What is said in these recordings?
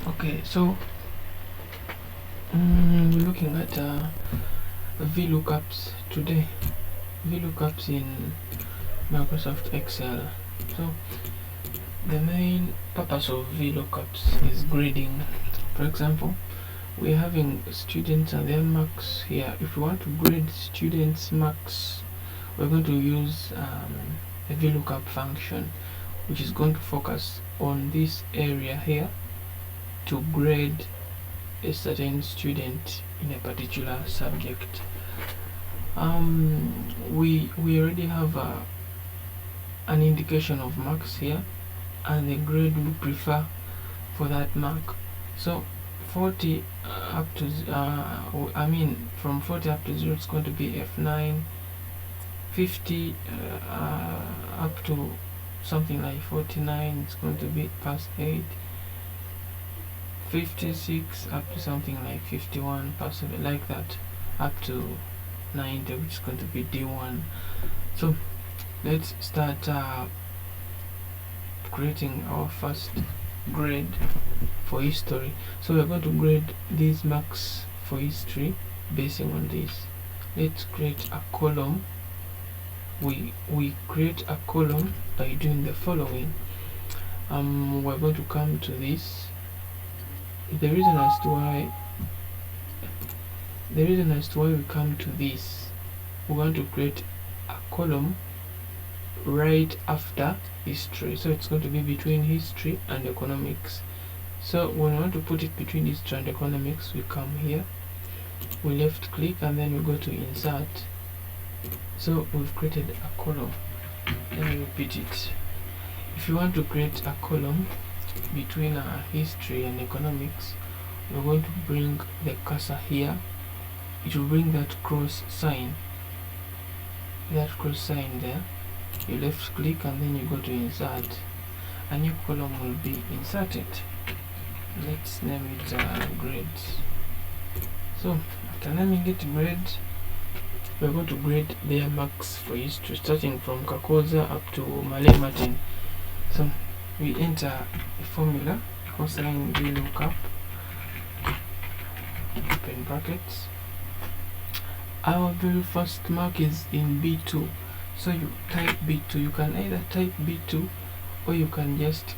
Okay, so we're looking at vlookups today. Vlookups in Microsoft Excel. So the main purpose of vlookups is grading. For example, we're having students and their marks here. If we want to grade students' marks, we're going to use a vlookup function, which is going to focus on this area here to grade a certain student in a particular subject. We already have an indication of marks here and the grade we prefer for that mark. So 40 up to from 40 up to 0 it's going to be F9. 50 up to something like 49 it's going to be pass 8. 56 up to something like 51 pass 7, like that, up to 90, which is going to be D1. So let's start creating our first grade for history. So we're going to grade these marks for history basing on this. Let's create a column. We create a column by doing the following. We're going to come to this. The reason as to why we come to this, we want to create a column right after history, so it's going to be between history and economics. So when we want to put it between history and economics, we come here, we left click, and then we go to insert. So we've created a column. Let me repeat it. If you want to create a column between history and economics, we're going to bring the cursor here. It will bring that cross sign there. You left click and then you go to insert. A new column will be inserted. Let's name it grades. So after naming it grade, we're going to grade their marks for history, starting from Kakoza up to Malay Martin. So we enter a formula, cosine vlookup, open brackets. Our very first mark is in B2, so you type B2. You can either type B2 or you can just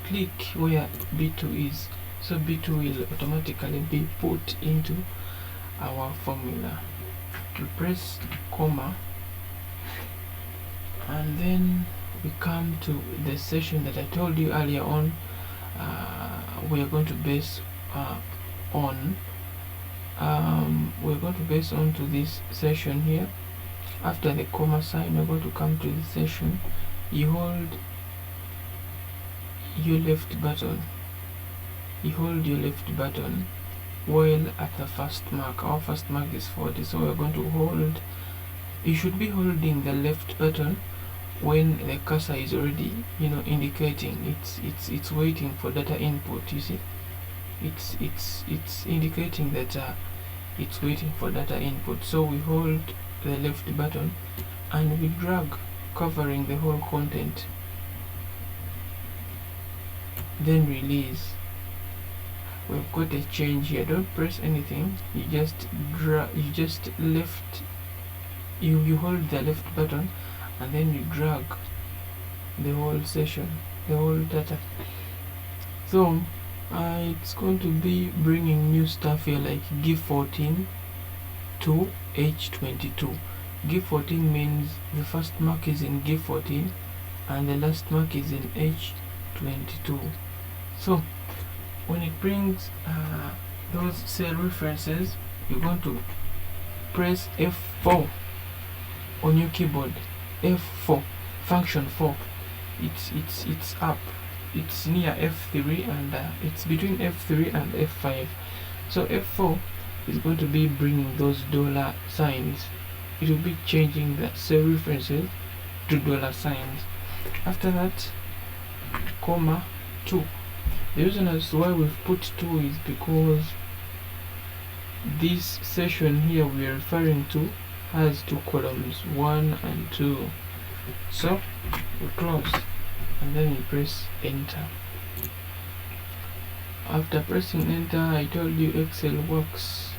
click where B2 is. So B2 will automatically be put into our formula. We press comma, and then we come to the session that I told you earlier on. We are going to base on. We're going to base on to this session here. After the comma sign, we're going to come to the session. You hold your left button. While at the first mark. Our first mark is 40, so we're going to hold. You should be holding the left button when the cursor is already, indicating it's waiting for data input. You see, it's indicating that it's waiting for data input. So we hold the left button and we drag, covering the whole content, then release. We've got a change here. Don't press anything, you just you hold the left button and then you drag the whole session, the whole data. So it's going to be bringing new stuff here, like give 14 to H22. Give 14 means the first mark is in give 14 and the last mark is in H22. So when it brings those cell references, you're going to press F4 on your keyboard. F4, function 4. It's up. It's near F3 and it's between F3 and F5. So F4 is going to be bringing those dollar signs. It will be changing the cell references to dollar signs. After that, comma 2. The reason as to why we've put 2 is because this session here we are referring to has 2 columns, 1 and 2. So we close and then we press enter. After pressing enter, I told you Excel works.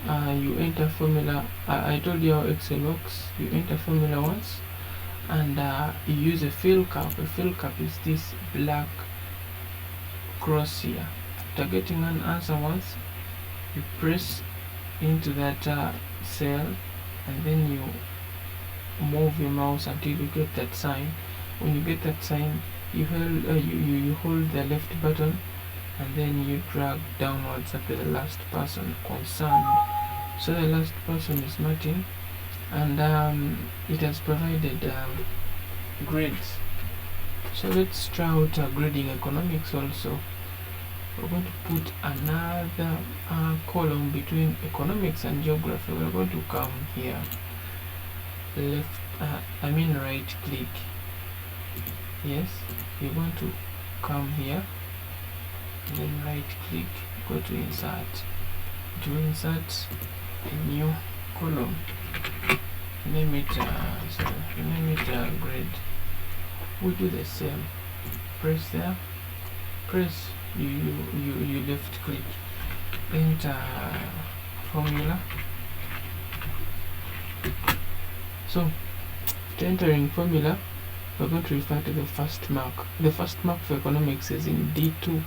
You enter formula. I told you how Excel works. You enter formula once, and you use a vlookup. A vlookup is this black cross here. After getting an answer once, you press into that cell, and then you move your mouse until you get that sign. When you get that sign, you hold the left button, and then you drag downwards up to the last person concerned. So the last person is Martin, and it has provided grades. So let's try out grading economics also. We're going to put another column between economics and geography. We're going to come here, right click. Yes, you're going to come here, and then right click, go to insert. To insert a new column, name it grade. We do the same. Press there, press you left click, enter formula. So after entering formula, we're going to refer to the first mark. The first mark for economics is in D2.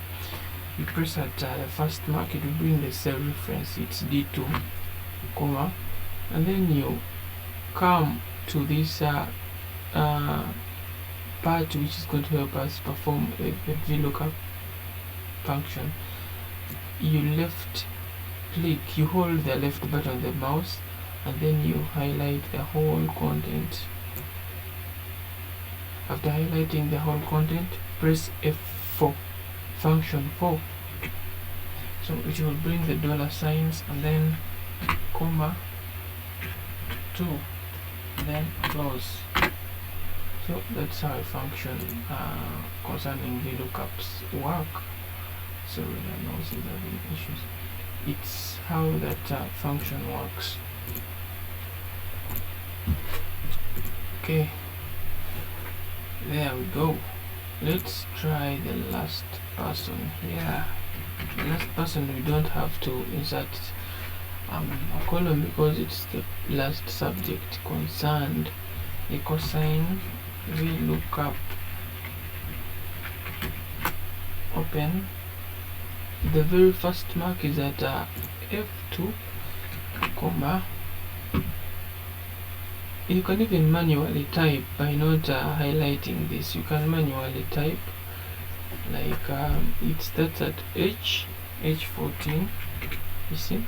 You press at the first mark, it will bring the cell reference. It's D2, comma, and then you come to this part which is going to help us perform a vlookup function. You left click, you hold the left button on the mouse, and then you highlight the whole content. After highlighting the whole content, press F4, function 4. So it will bring the dollar signs, and then comma 2, then close. So that's how a function concerning vlookups work. Sorry, my mouse is having issues. It's how that function works. Okay, there we go. Let's try the last person here. The last person, we don't have to insert a column because it's the last subject concerned. A cosine vlookup, open. The very first mark is at F2, comma. You can even manually type by not highlighting this. You can manually type, like it starts at H14, you see,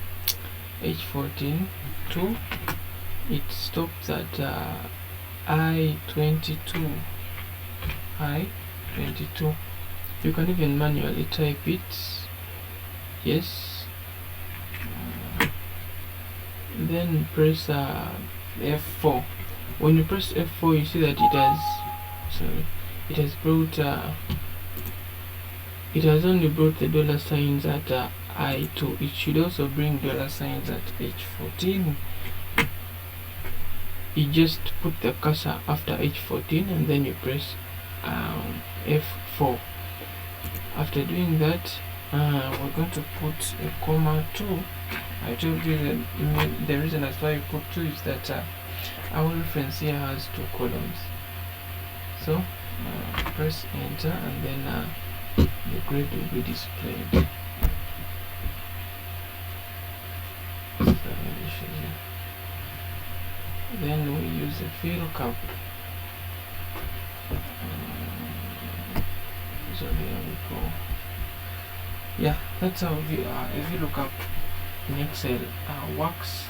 H14 2, it stops at I22. You can even manually type it. Yes, then press F4. When you press F4, you see that it has only brought the dollar signs at I2. It should also bring dollar signs at H14. You just put the cursor after H14, and then you press F4. After doing that, we're going to put a comma 2. I told you that the reason that's why you put 2 is that our reference here has 2 columns. So press enter, and then the grade will be displayed. Then we use a vlookup. So here we go. Yeah, that's how a vlookup in Excel works.